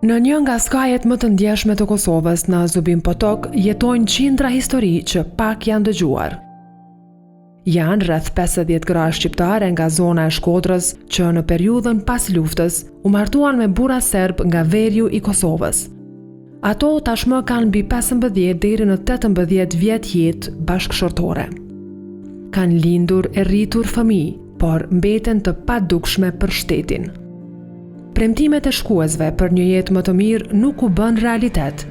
Në një nga skajet më të ndjeshme të Kosovës, në Zubin Potok, jetojnë qindra histori që pak janë dëgjuar. Janë rreth 50 gra shqiptare nga zona e Shkodrës që në periudhën pas luftës u martuan me burra serb nga veriu i Kosovës. Ato tashmë kanë mbi 15 deri në 18 vjet jetë bashkëshortore. Kanë lindur e rritur fëmijë, por mbeten të padukshme për shtetin. Premtimet e shkuesve për një jetë më të mirë nuk u bën realitet.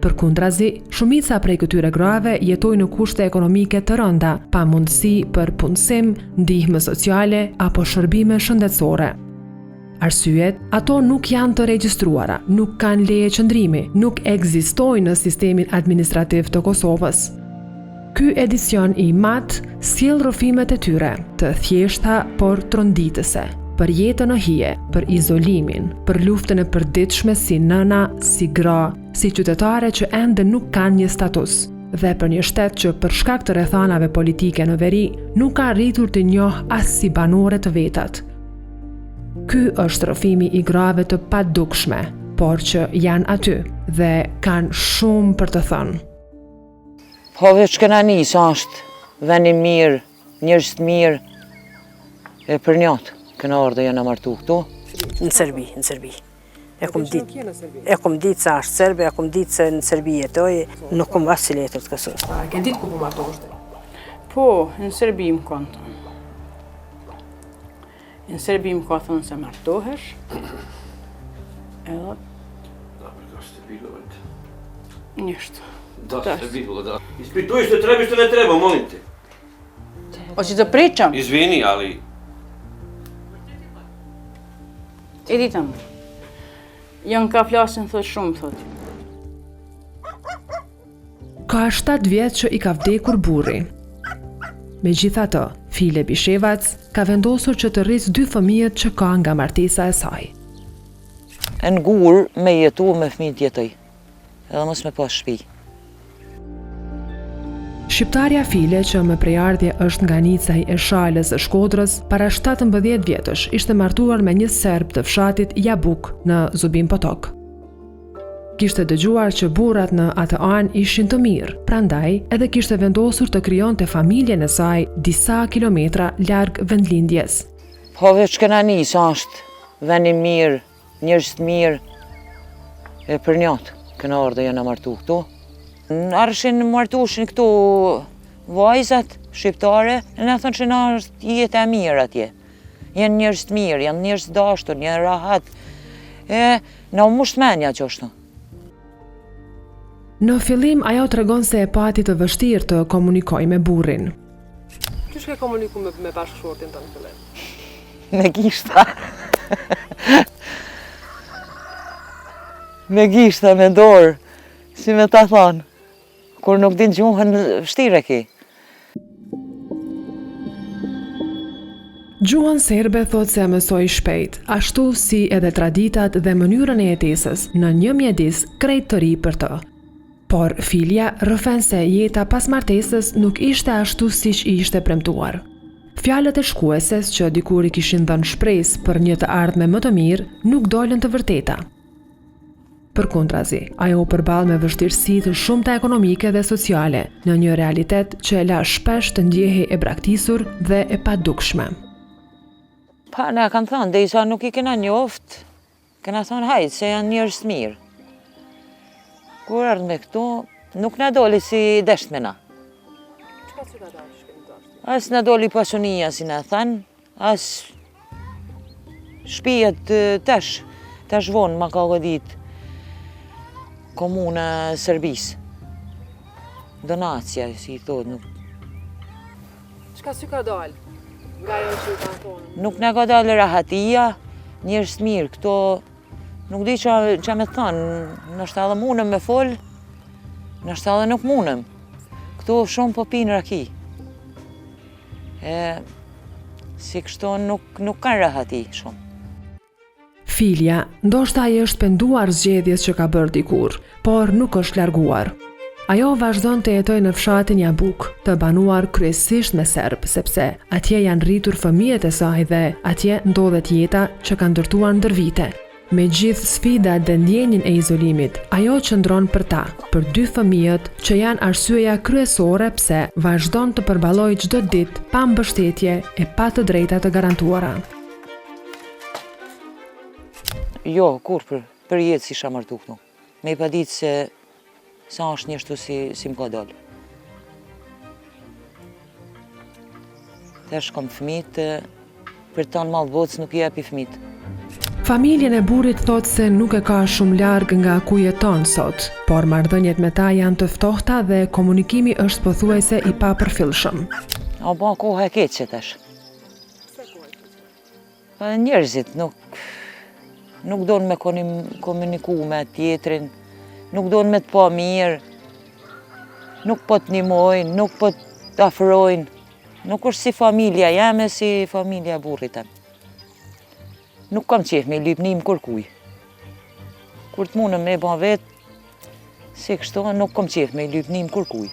Përkundrazi, shumica prej këtyre grave jetojnë në kushte ekonomike të rënda, pa mundësi për punësim, ndihmë sociale apo shërbime shëndetësore. Arsyet, ato nuk janë të regjistruara, nuk kanë leje qëndrimi, nuk ekzistojnë në sistemin administrativ të Kosovës. Ky edicion i MAT sjell rrëfimet e tyre, të thjeshta por tronditëse, për jetën në hije, për izolimin, për luftën e përditshme si nëna, si gra, si qytetare që ende nuk kanë një status, dhe për një shtet që për shkak të rrethanave politike në veri nuk ka arritur të njohë as si banore të vetat. Ky është rrëfimi i grave të padukshme, por që janë aty dhe kanë shumë për të thënë. Po veç këna nisë është veni mirë, njerëz të mirë e për njotë. Këna orë dhe janë martu këtu? Në Serbi. E kom ditë sa është serbe, e kom ditë se në Serbi jetoj, nuk kom asë letër të kësë. A ke ditë ku po martoheshte? Po, në Serbi më kanë thonë. Në Serbi më ka thonë se martohesh. Edhe... Da, përka stabilovat. Njështë. Da, stabilovat, da. Ispituj što treba i što ne treba, molim te. Hoće da pričam? Izvini, ali... E ditëm, janë ka flasin thot shumë, thot. Ka 7 vjet që i ka vdekur burri. Megjithatë, File Bishevac ka vendosur që të rrisë 2 fëmijët që ka nga martesa e saj. Në gur me jetu me fëmijët jetoj, edhe mos me pas shtëpi. Shqiptarja File, që me prejardhje është nga nicaj e Shalës së Shkodrës, para 17 vjetësh ishte martuar me një serb të fshatit Jabuk në Zubin Potok. Kishte dëgjuar që burrat në atë anë ishin të mirë, prandaj edhe kishte vendosur të krijonte familjen e saj disa kilometra larg vendlindjes. Po veç këna nisë është veni mirë, njerëz të mirë e për njotë. Këna orë dhe janë martu këtu. Arshin martushin këtu vajzat shqiptare, në thonë që na është jetë e mirë atje. Janë njerëz të mirë, janë njerëz dashtur, janë rahat. Na u mush menja që është. Në fillim ajo tregon se e pati të vështirë të komunikojë me burrin. Qysh ke komuniku me bashkëshortin të në fillim? Me gishta. Me gishta, me dorë, si me ta thonë. Kur nuk din gjuhën, vështirë ki. Gjuhën serbe thot se mësoi shpejt, ashtu si edhe traditat dhe mënyrën e jetesës në një mjedis krejt të ri për të. Por Filja rrëfen se jeta pas martesës nuk ishte ashtu siç i ishte premtuar. Fjalët e shkueses që dikur i kishin dhënë shpresë për një të ardhme më të mirë nuk dolën të vërteta. Përkundrazi, ajo përball me vështirësi të shumta ekonomike dhe sociale në një realitet që e la shpesh të ndjehej e braktisur dhe e padukshme. Pa, ne kanë thënë, dhe isa nuk i kena njoft, kena thënë hajtë se janë njerëz të mirë. Kur ardhë me këtu, nuk na doli si desht me na. Qka që ka dash, keni dash? As na doli pasunia, si na thënë, as shpijet tash vonë ma ka godit komuna Serbisë. Donacija, si i thotë, nuk. Qka që ka dal? Nga jo që i kanë thonë? Nuk na ka dalë rahatia, njerëz të mirë, këto nuk di që me thënë, nështë edhe munëm me folë, nështë edhe nuk munëm. Këto shumë po pinë raki. Si kështu nuk kanë rahati shumë. Filja, ndoshta ai është penduar zgjedhjes që ka bërë dikur, por nuk është larguar. Ajo vazhdon të jetojë në fshatin Jabuk, të banuar kryesisht me serb, sepse atje janë rritur fëmijët e saj dhe atje ndodhet jeta që ka ndërtuar ndër vite. Me gjithë sfidat dhe ndjenjën e izolimit, ajo qëndron për ta, për 2 fëmijët që janë arsyeja kryesore pse vazhdon të përballojë çdo ditë pa mbështetje e pa të drejta të garantuara. Jo, kur për jetë si isha martu këtu. Me i pa ditë se sa është njështu si më ka dalë. Tash kam fëmijët, për tanë malë botës nuk i jepi fëmijët. Familjen e burrit thotë se nuk e ka shumë larg nga ku jeton sot, por marrëdhëniet me ta janë të ftohta dhe komunikimi është pothuajse i papërfillshëm. A ba koha e keqe tash. Njerëzit nuk donë me komuniku me tjetrin, nuk donë me të pa mirë, nuk po të nimojnë, nuk po të afrojnë. Nuk është si familja jeme, si familja burrit tem. Nuk kam qef me lypnim kërkuj. Kur të munëm me ba vetë, si kështu, nuk kam qef me lypnim kërkuj.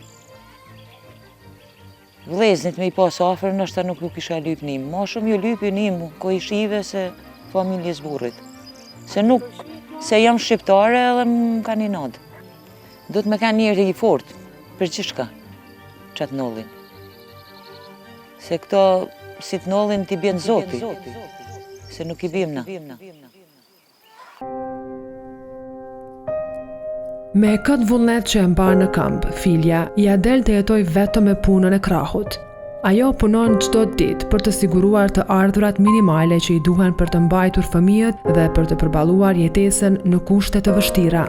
Vleznit me i pas afer, nështë nuk isha lypnim. Ma shumë ju lypnim, ko i shive se familjes burrit. Se jam shqiptare edhe më ka një nadë. Do të me ka njerë i fort, për qishka, qatë nollin. Se këto, si të nollin, t'i bjenë Zoti, se nuk i bim na. Me këtë vullnet që e mba në këmbë, Filja ja del të jetoj vetëm me punën e krahut. Ajo punon çdo ditë për të siguruar të ardhurat minimale që i duhen për të mbajtur fëmijët dhe për të përballuar jetesën në kushte të vështira.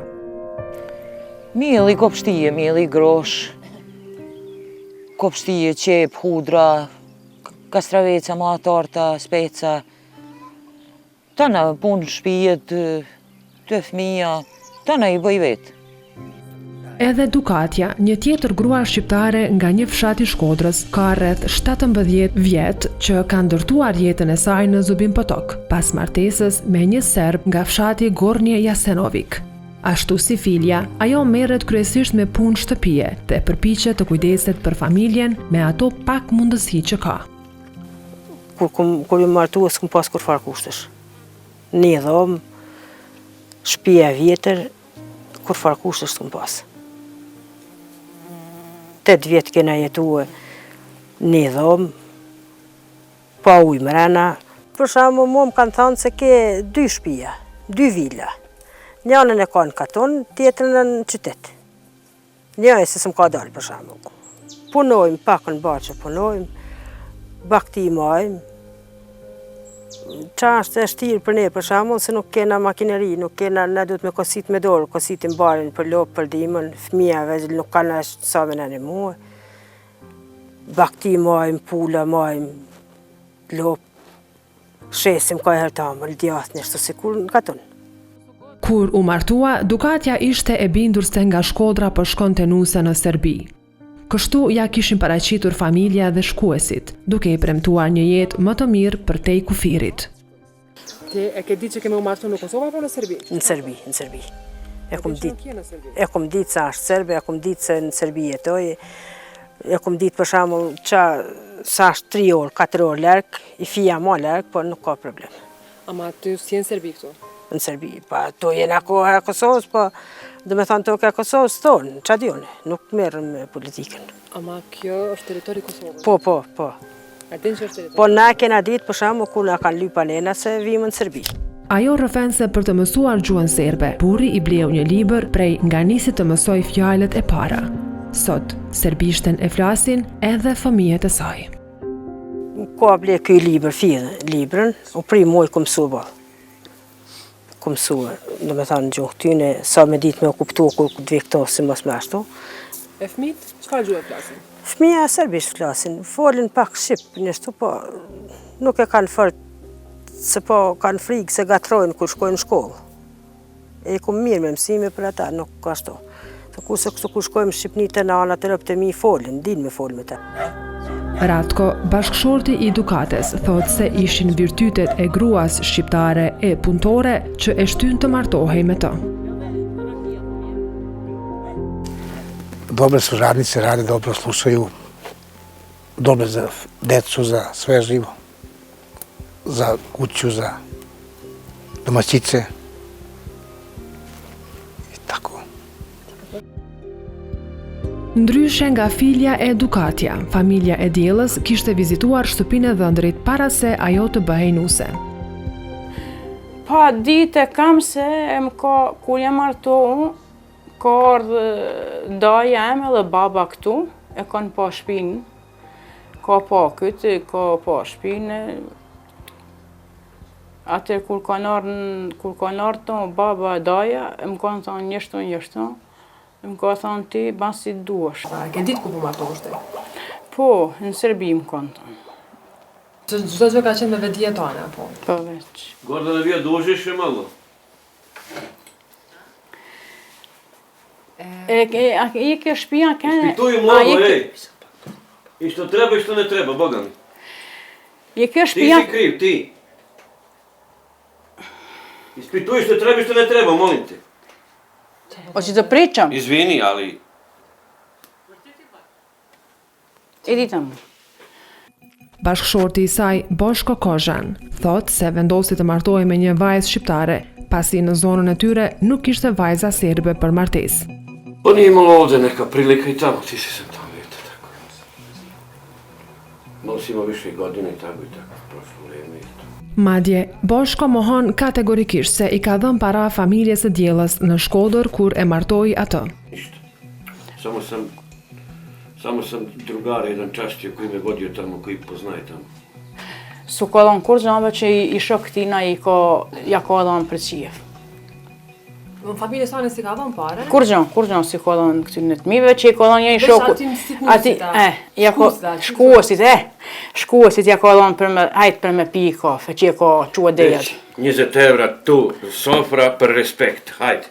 Mielli, kopshtije, mielli, grosh, kopshtije, qep, hudra, kastraveca, matarta, speca, tëna punë shpijet, të fëmija, tëna i bëj vetë. Edhe Dukatja, një tjetër grua shqiptare nga një fshat i Shkodrës, ka rreth 17 vjet që ka ndërtuar jetën e saj në Zubin Potok, pas martesës me një serb nga fshati Gornje Jasenovic. Ashtu si Filja, ajo merret kryesisht me punë shtëpie dhe përpiqet të kujdeset për familjen me ato pak mundësi që ka. Kur jam martuar s'kam pas kurfar kushtesh. Një dhomë, shtëpia vjetër, kurfar kushtesh s'kam pas. 8 vjetë kena jetuar një dhomë, pa ujë mrena. Për shembull, mua më kanë thënë se ke 2 shtëpia, 2 vila. Njënën e ka në katon, tjetrën në qytet. Njëjë se s'm ka dalë për shembull. Punojmë pak në barë punojmë, bakti majmë. Qa është e shtirë për ne për shembull se nuk kena makineri, nuk kena, ne duhet me kosit me dorë, kositim barin për lopë, për dimën, fëmijave nuk kanë sa me në mua. Bakti majmë, pula majmë, lopë, shesim ka herë tamë, lëdjath nështë se kur në katon. Kur u martua, Dukatja ishte e bindur se nga Shkodra po shkonte nuse në Serbi. Kështu ja kishin paraqitur familja dhe shkuesit, duke i premtuar një jetë më të mirë për te i kufirit. Ti e ke ditë që kemi u martu në Kosovë apo në Serbi? Në Serbi. E kom ditë sa është serbe, e kom ditë se në Serbi jetoj, e kom ditë për shembull sa është 3 orë, 4 orë larg, i fija ma larg, po nuk ka problem. Ama ty si në Serbi këtu? Në Serbi, pa to jena koha e Kosovës, po dhe me thonë toke e Kosovës tonë, qa djone, nuk merrem me politikën. Ama kjo është teritori Kosovës? Po. A din që është teritori? Po na kena ditë për shembull kur na kanë lyp panena se vim në Serbi. Ajo rrëfen se për të mësuar gjuhën serbe, burri i bleu një libër prej nga nisi të mësoj fjalët e para. Sot, serbishten e flasin edhe fëmijët e saj. Ka ble këj libër, librën, u pri moj ku mësua. Ku mësuar, do me thanë gjuhë tyne, sa me ditë me kuptu kur dve këto si mos me ashtu. E fëmijët, çfarë gjuhë flasin? Fëmija serbisht flasin, folin pak shqip, njështu po nuk e kanë fort, se po kanë frikë se gatrojnë kur shkojnë në shkollë. E ku mirë me mësime për ata, nuk ka ashtu. Kurse kështu kur shkojmë Shqipni të në anat e rëpë të mi folin, din me folin me ta. Ratko, bashkëshorti i Dukates, thot se ishin virtytet e gruas shqiptare e punëtore që e shtyn të martohej me të. Dobre su radnice, rade dobro, slušaju, dobre za decu, za sve živo, za kuću, za domaćice, Ndryshe nga filja e Dukatia, familja e diellës kishte vizituar shtëpinë e dhëndrit para se ajo të bëhej nuse. Pa ditë kam se kur jam martohu, ka ardhë daja eme dhe baba këtu, e kanë pa shpinë, ka pa këtë, ka pa shpinë. Atër kur kanë ardhë të baba e daja, më kanë thonë njështon, më ka thonë ti, ban si duash. A ke ditë ku po martoheshte? Po, në Serbi më kanë thonë. Çdo gjë ka qenë me vetdije tone, apo? Po veç. Guarda la via dove c'è mallo. I ke shtëpia kanë. Ispituj modo, ej. I što treba i što ne treba, Boga mi. I ke Ti shtëpia. si kriv, ti. Ispituj što treba i što ne treba, molim te. Hoće da pričam? Izvini, ali... Idi tamo. Bashkëshorti i saj, Boshko Kozhan, thot se vendosi të martohej me një vajzë shqiptare, pasi në zonën e tyre nuk kishte vajza serbe për martesë. Pa nije imalo ovdje neka prilika i tamo, ti si sam tamo, vidite, tako. Malo si imao više godine i tako, prošlo vrijeme isto. Madje, Boshko mohon kategorikisht se i ka dhënë para familjes së diellës në Shkodër kur e martoi atë. Ništa. Samo sam drugara jedan častio koji me vodio tamo, koji poznaje tamo. Su ka dhënë kur gjamba që i shok tina ja ka dhënë për qief. Në familjes tane si ka dhënë pare? Kur gjën si ka dhënë këtyre të mive që i ka dhënë një shoku. Shkuesit ja ka dhënë për me pi kafe, që i ka qua dejat. 20 evra tu, sofra për respekt, hajde.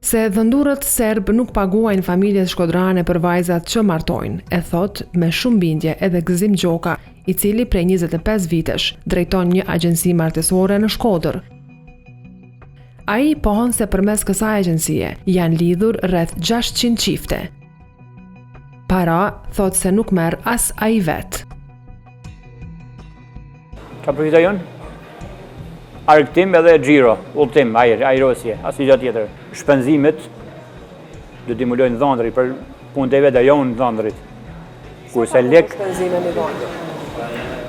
Se dhëndurët serb nuk paguajnë familjes shkodrane për vajzat që martojnë, e thot me shumë bindje edhe Gëzim Gjoka, i cili prej 25 vitesh drejton një agjensi martesore në Shkodër. Ai pohon se përmes kësaj agjencie janë lidhur rreth 600 çifte. Para thot se nuk merr as ai vet. Ka përfitajon? Argëtim edhe xhiro, udhtim, ajrosje, asnjë gjë tjetër. Shpenzimet do t'i mulojnë dhëndrit për punët e vetë jonë dhëndrit. Kurse lek Shpenzime në dhëndje.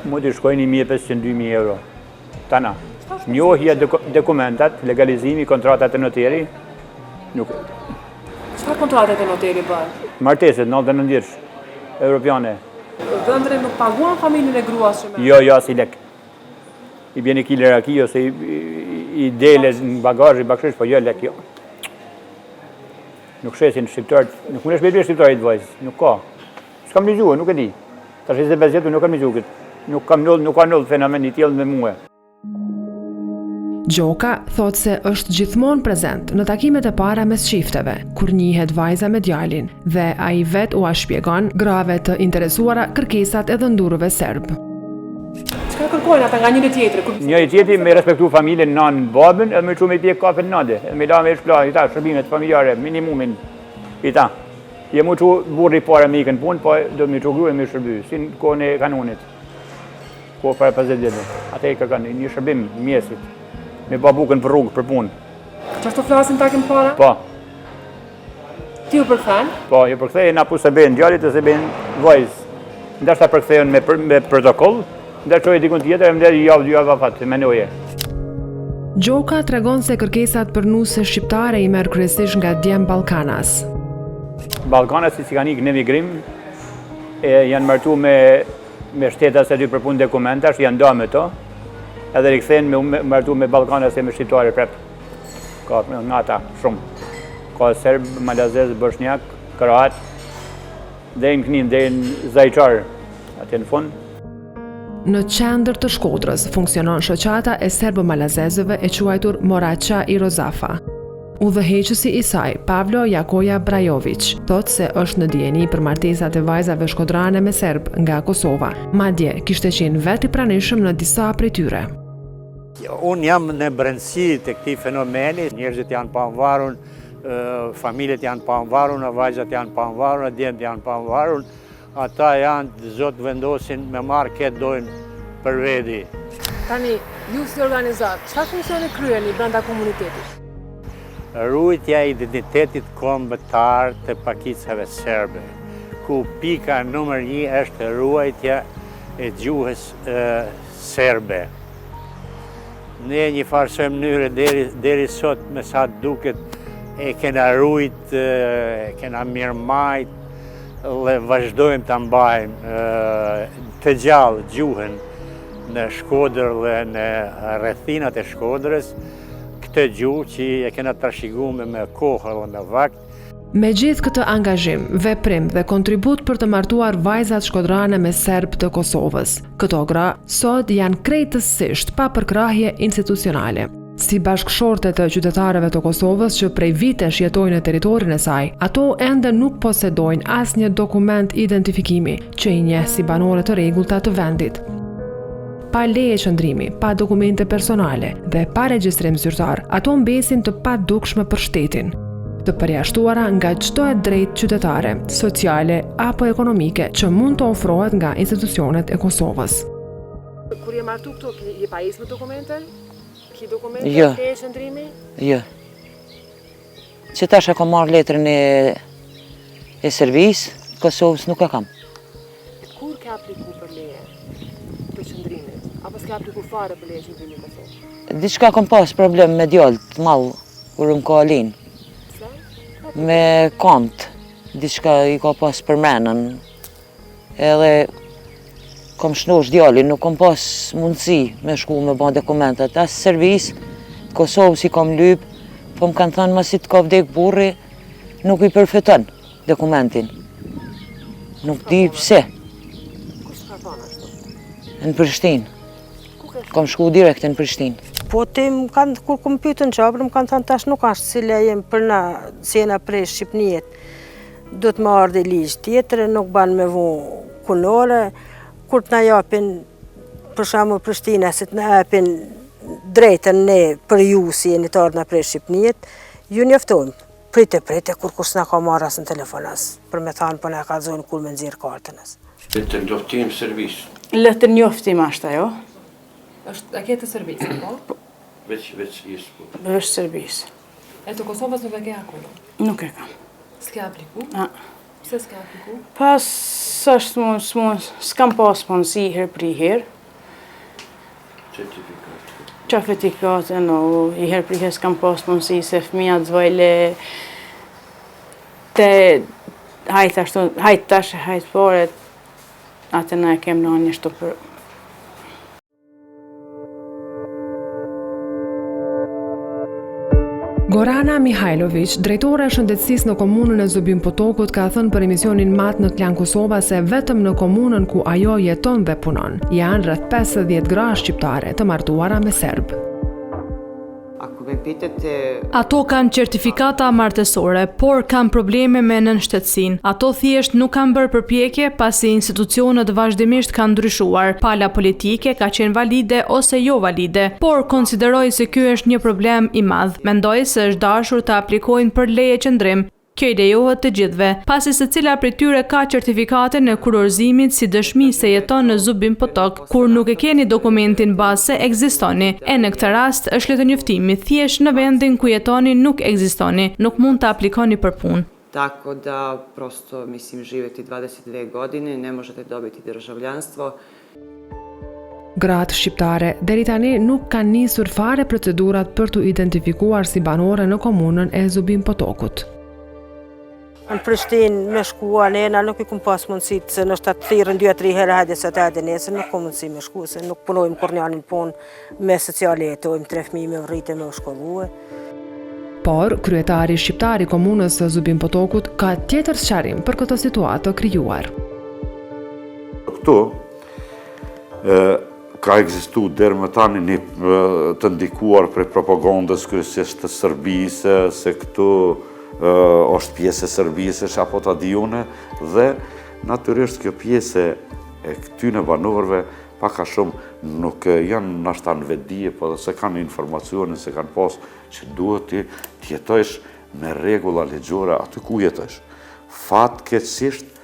mund të shkojnë 1.500-2.000 euro. Tana. Njohja dokumentat, legalizimi, kontratat e noteri, nuk. Çfarë kontratet e noteri bën? Marteset 99 vjeç europiane. Dhëndri nuk paguan familjen e gruas që me. Jo, as i lek. I bjeni kile raki ose i dele në bagazh i bakshish, po jo lek jo. Nuk shesin shqiptarët, nuk më shpejt shqiptarit vajzë, nuk ka. S'kam ligjuar, nuk e di. Tash 25 vjet nuk kam ligjuar këtë. Nuk ka ndodhur fenomen i tillë me mua. Gjoka thot se është gjithmonë prezent në takimet e para mes çifteve, kur njihet vajza me djalin, dhe ai vet u shpjegon grave të interesuara kërkesat e dhëndurëve serb. Çka kërkojnë ata nga njëri tjetri? Njëri tjetri me respektu familjen nanën, babën, edhe me çu me pije kafe në nade, edhe me la me shpla, i ta shërbimet familjare, minimumin i ta. Je mu çu burri para me ikën punë, po do me çu gruaj me shërby, si në kohën e kanonit. Ko para 50 vjetë. Ata i kërkan një shërbim mjesit, me babukën për rrugë, për punë. Çfarë flasin takim para? Po, Ti u përkthen? po, ju përkthej na pu se bën djalit ose bën vajzë. Ndashta përkthehen me protokoll, ndërçoj dikun tjetër, më deri javë 2 javë afat, menoje. Gjoka tregon se kërkesat për nuse shqiptare i merr kryesisht nga djem Ballkanas. Ballkanas si kanë ikë në emigrim, janë martu me shteta se dy për punë dokumentash, janë nda me to, edhe rikthehen me martu me Ballkanas e me shqiptare prep. Ka nga ata shumë. Ka serb, malazez, bosnjak, kroat, dhe në Knin, dhe në Zajçar, atë në fund. Në qendër të Shkodrës funksionon shoqata e serbo-malazezëve e quajtur Moracha i Rozafa. Udhëheqësi i saj, Pavlo Jakoja Brajović, thot se është në dijeni për martesat e vajzave shkodrane me serb nga Kosova. Madje kishte qenë vet i pranishëm në disa prej tyre. Unë jam në brendësi të këtij fenomeni, njerëzit janë pavarur, familjet janë pavarur, vajzat janë pavarur, djemt janë pavarur. Ata janë, zotë vendosin me marrë këtë dojnë për vedi. Tani, ju si organizat, çfarë funksioni kryeni brenda komunitetit? rujtja e identitetit kombëtar të pakicave serbe, ku pika numër 1 është ruajtja e gjuhës serbe. Ne një farë mënyre deri sot me sa duket e kena rujt, kena mirëmajt dhe vazhdojmë të mbajmë të gjallë gjuhën në Shkodër dhe në rrethinat e Shkodrës, këtë gjuhë që e kena trashëguar me kohë dhe me vakt. Me gjithë këtë angazhim, veprim dhe kontribut për të martuar vajzat shkodrane me serb të Kosovës, këto gra sot janë krejtësisht pa përkrahje institucionale. Si bashkëshorte të qytetarëve të Kosovës që prej vitesh jetojnë në territorin e saj, ato ende nuk posedojnë asnjë dokument identifikimi që i njeh si banore të rregullta të vendit. Pa leje qëndrimi, pa dokumente personale dhe pa regjistrim zyrtar, ato mbesin të padukshme për shtetin, të përjashtuara nga çdo e drejtë qytetare, sociale apo ekonomike që mund të ofrohet nga institucionet e Kosovës. Kur je martu këtu, je pa isë me dokumente? Ki dokumente, Jo. leje qëndrimi? Jo. Që tash e kam marrë letrën e servisë, Kosovës nuk e kam. Kur ke apliku për leje të qëndrimit? Apo s'ke apliku fare për leje qëndrimi në Kosovë? Diçka kam pas problem me djallë të malë, kur më ka linë. Me kont, diçka i ka pas përmenën, edhe kom shnosh djallin, nuk kom pas mundësi me shku me ba dokumentat. As servis, Kosovës i kom lyp, po më kanë thënë masi të ka vdek burri, nuk i përfiton dokumentin. Nuk di pse, Kush ka thonë ashtu? në Prishtinë. Ku ke shku? Kom shku direkt në Prishtinë. Po kur kom pyetën qabër, më kanë thënë tash nuk është si lejem për na, si jena prej Shqipnijet, do të më ardhi ligj tjetër, nuk ban me vu kunore, kur të na japin, për shembull Prishtina, si të na japin drejtën ne për ju si jeni të ardhna prej Shqipnijet, ju njoftojmë. Prite, kur kush na ka marrë as në telefon as, për me thanë po na ka zonë kur me nxjerr kartën as. Të ndoftim servis. Le të njoftim ashtë ajo, A ke të servisë, po? Veç isë po. është servis. E të Kosovës nuk e ke akolo? Nuk e kam. S'ke apliku? A. Pse s'ke apliku? Pas është s'kam pas mundësi her për i her. Certifikat. Certifikate, no, i her për i her s'kam pas mundësi se fëmija të zvojle te hajt pare, atë na e kem në një shtu për. Gorana Mihajlović, drejtore e shëndetësisë në komunën e Zubin Potokut, ka thënë për emisionin Mat në Klan Kosova se vetëm në komunën ku ajo jeton dhe punon, janë rreth 50 gra shqiptare të martuara me serb. Ato kanë certifikata martesore, por kanë probleme me nënshtetësinë. Ato thjesht nuk kanë bërë përpjekje pasi institucionet vazhdimisht kanë ndryshuar. Pala politike ka qenë valide ose jo valide, por konsideroj se ky është një problem i madh. Mendoj se është dashur të aplikojnë për leje qëndrim. Kjo i lejohet të gjithve, pasi secila prej tyre ka certifikate në kurorëzimit si dëshmi se jeton në Zubin Potok, kur nuk e keni dokumentin bazë se ekzistoni, e në këtë rast është letërnjoftimi, thjesht në vendin ku jetoni nuk ekzistoni, nuk mund të aplikoni për punë. Tako da, prosto, mislim, živjeti 22 godine, ne možete dobiti državljanstvo. Gratë shqiptare deri tani nuk kanë nisur fare procedurat për të identifikuar si banore në komunën e Zubin Potokut. Në Prishtinë me shkua, nena nuk i kum pas mundësit, se në shtatë thirën 2-3 herë hajde se të hajde nesër, nuk kum mundësi me shku, se nuk punojmë kur njanin punë me sociale jetojmë, 3 fëmijë me rritë me u shkollue. Por, kryetari shqiptar i komunës së Zubin Potokut ka tjetër sqarim për këtë situatë të krijuar. Këtu ka ekzistu deri më tani një të ndikuar prej propagandës kryesisht të Serbisë, se këtu është pjesë e Serbisësh apo ta diune, dhe natyrisht kjo pjesë e këtyne banorëve pak a shumë nuk janë nashta në vetdije, po se kanë informacione se kanë pas që duhet të jetojsh me rregulla ligjore aty ku jetojsh. Fatkeqësisht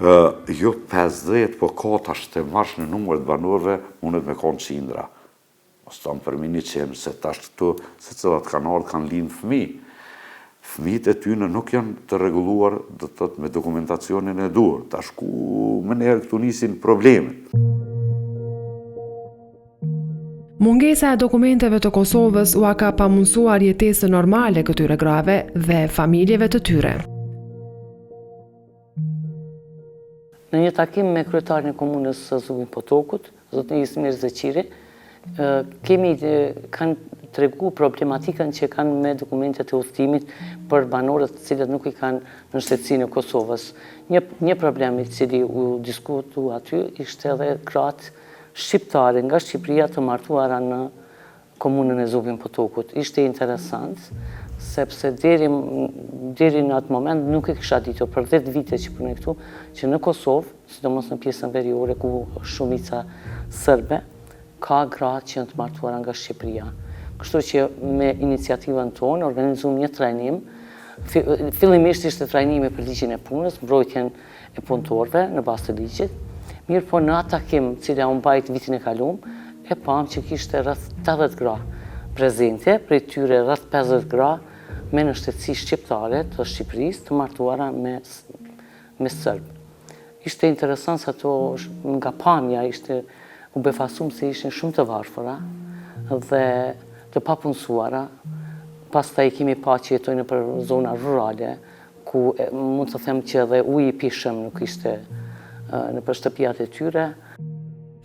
jo 50, po katash të marrësh në numër të banorëve, mundet me konë qindra. Mos tam për mini qemë se tash këtu, se cilat kanë ardhur kanë lind fëmijë. fëmijët e tyre nuk janë të rregulluar, do të thotë, me dokumentacionin e duhur. Tash ku më herë këtu nisin problemet. Mungesa e dokumenteve të Kosovës u ka pamundsuar jetesën normale këtyre grave dhe familjeve të tyre. Në një takim me kryetarin e komunës së Zubin Potokut, zotëri Ismir Zeqiri, kanë tregu problematikën që kanë me dokumentet e udhëtimit për banorët të cilët nuk i kanë në shtetësinë e Kosovës. Një problem i cili u diskutu aty ishte edhe gratë shqiptare nga Shqipëria të martuara në komunën e Zubin Potokut. Ishte interesant, sepse deri në atë moment nuk e kisha ditur për 10 vite që punoj këtu, që në Kosovë, sidomos në pjesën veriore ku shumica serbe, ka gratë që janë të martuara nga Shqipëria. Kështu që me iniciativën tonë organizuam një trajnim. Fillimisht ishte trajnimi për ligjin e punës, mbrojtjen e punëtorëve në bazë të ligjit. Mirë po në atë takim, cila u mbajt vitin e kaluar, e pam që kishte rreth 80 gra prezente, prej tyre rreth 50 gra me në shtetësi shqiptare të Shqipërisë të martuara me serb. Ishte interesant se ato nga pamja u befasum se ishin shumë të varfëra dhe të papunësuara. Pastaj kemi pa që jetojnë për zona rurale, ku mund të them që edhe uji i pishëm nuk ishte në për shtëpiat e tyre.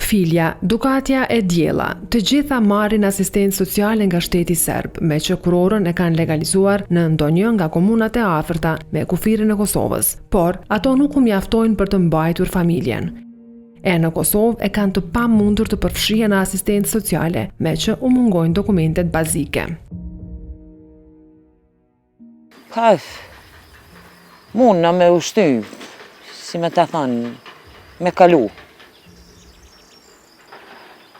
Filja, Dukatja e Djela, të gjitha marrin asistencë sociale nga shteti serb, me që kurorën e kanë legalizuar në ndonjë nga komunat e afërta me kufirin e Kosovës, por ato nuk u mjaftojnë për të mbajtur familjen. E në Kosovë e kanë të pamundur të përfshien në asistencë sociale, me që u mungojnë dokumentet bazike. Muna me ushty, si me të thanë, me kalu.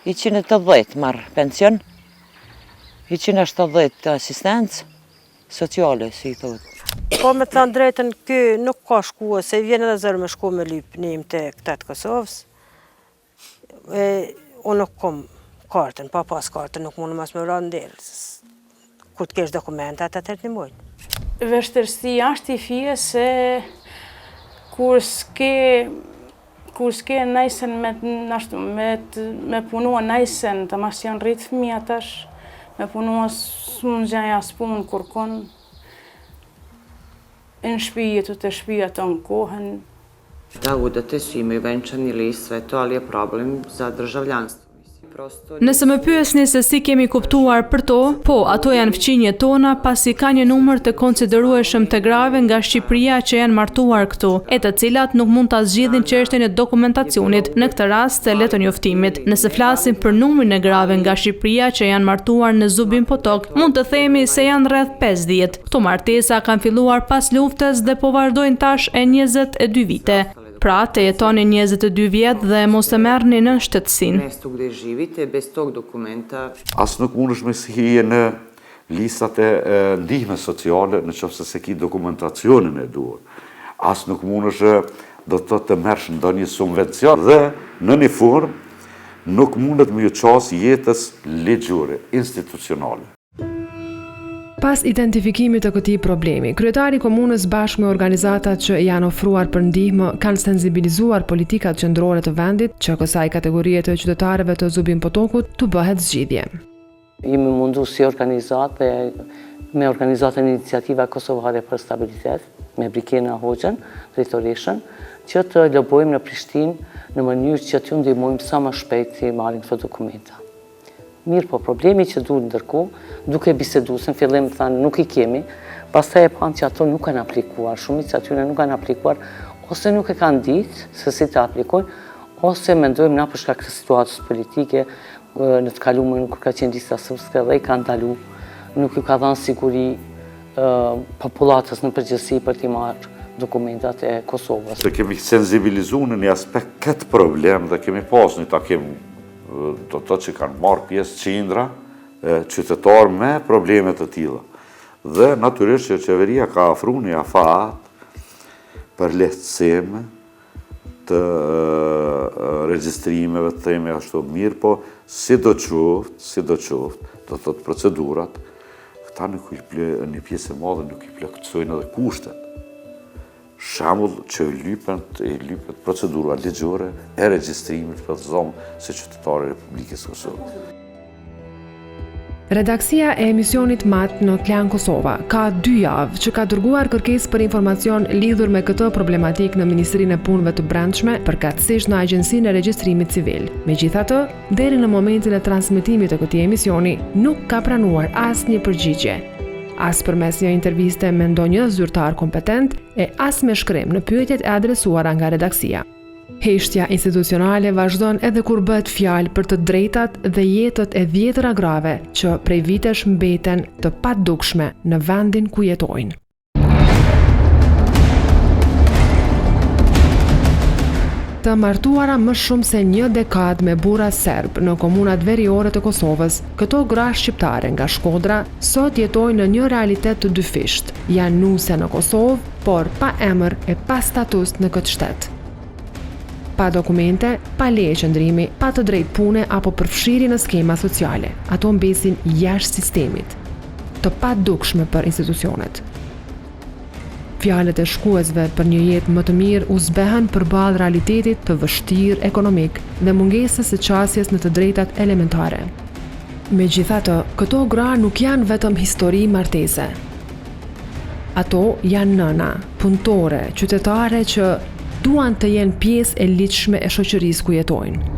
180 marrë pension, 170 asistencë sociale, si i thotë. Po me të thënë drejtën, ky nuk ka shkua, se vjen edhe zërë me shku me lyp njëm të këta të Kosovës. Unë nuk kom kartën, pa pas kartën, nuk mundë mas me rranë ndelë. Kur të kesh dokumentat, atër të një mojnë. Vështërsia është i fije se kur s'ke najsen me punua najsen të mas janë rritë fëmija tash, me punua së më gjaja së punë kur konë, në shpijet të shpija të në kohën. Da u da të svime venčani sve to, ali je problem za državljanstvo. Nëse më pyesni se si kemi kuptuar për to, po, ato janë fqinje tona pasi ka një numër të konsiderueshëm të grave nga Shqipëria që janë martuar këtu, e të cilat nuk mund ta zgjidhin çështjen e dokumentacionit, në këtë rast të letërnjoftimit. Nëse flasim për numrin e grave nga Shqipëria që janë martuar në Zubin Potok, mund të themi se janë rreth 50. Këto martesa kanë filluar pas luftës dhe po vazhdojnë tash e 22 vite. Pra, të jetoni 22 vjetë dhe mos të merrni në shtetësinë. Mesto gdje živite, bez tog dokumenta. As nuk mundesh me si hije në listat e ndihme sociale në qoftë se ki dokumentacionin e duhur. As nuk mundesh do të merresh ndonjë subvencion dhe në një formë nuk mundet me ju qas jetës ligjore, institucionale. Pas identifikimit të këtij problemi, kryetari i komunës bashkë me organizatat që janë ofruar për ndihmë kanë sensibilizuar politikat qendrore të vendit që kësaj kategorie të qytetarëve të Zubin Potokut të bëhet zgjidhje. Jemi mundu si organizatë me organizatën Iniciativa Kosovare për Stabilitet, me Brikena Hoxhën, drejtoreshën, që të lobojmë në Prishtinë në mënyrë që t'ju ndihmojmë sa më shpejt të marrin këto dokumenta. Mirë po, problemi që duhet ndërkohë, duke bisedu, se në fillim thanë nuk i kemi, pastaj e pamë që ato nuk kanë aplikuar, shumica atyre nuk kanë aplikuar, ose nuk e kanë ditë se si të aplikojnë, ose mendojmë na për shkak të situatës politike në të kaluarën kur ka qenë lista sërbëske dhe i kanë ndalu, nuk ju ka dhënë siguri popullatës në përgjithësi për t'i marrë dokumentat e Kosovës. Se kemi sensibilizuar në një aspekt këtë problem dhe kemi pas një takim do të që kanë marrë pjesë qindra qytetarë me problemet të tilla. Dhe natyrisht që qeveria ka ofruar një afat për lehtësim të regjistrimeve, të themi ashtu mirë, po sidoqoftë, do të thotë procedurat, ata një pjesë e madhe nuk I plotësojnë edhe kushtet. Shembull që lypet procedura ligjore e regjistrimit për të zonë si qytetari i Republikës Kosovës. Redaksia e emisionit MAT në Klan Kosova ka 2 javë që ka dërguar kërkesë për informacion lidhur me këtë problematik në Ministrinë e Punëve të Brendshme, përkatësisht në Agjencinë e Regjistrimit Civil. Megjithatë, deri në momentin e transmetimit të këtij emisioni, nuk ka pranuar asnjë përgjigje. As përmes një interviste me ndonjë zyrtar kompetent e as me shkrim në pyetjet e adresuara nga redaksia. Heshtja institucionale vazhdon edhe kur bëhet fjalë për të drejtat dhe jetët e dhjetëra grave që prej vitesh mbeten të padukshme në vendin ku jetojnë. Të martuara më shumë se 1 dekadë me burra serb në komunat veriore të Kosovës, këto gra shqiptare nga Shkodra sot jetojnë në një realitet të dyfisht. Janë nuse në Kosovë, por pa emër e pa status në këtë shtet. Pa dokumente, pa leje qëndrimi, pa të drejtë pune apo përfshirje në skema sociale. Ato mbesin jashtë sistemit, të padukshme për institucionet. Fjalët e shkuesve për një jetë më të mirë u zbehen përballë realitetit të vështirë ekonomik dhe mungesës së qasjes në të drejtat elementare. Megjithatë, këto gra nuk janë vetëm histori martese. Ato janë nëna, punëtore, qytetare që duan të jenë pjesë e lidhshme e shoqërisë ku jetojnë.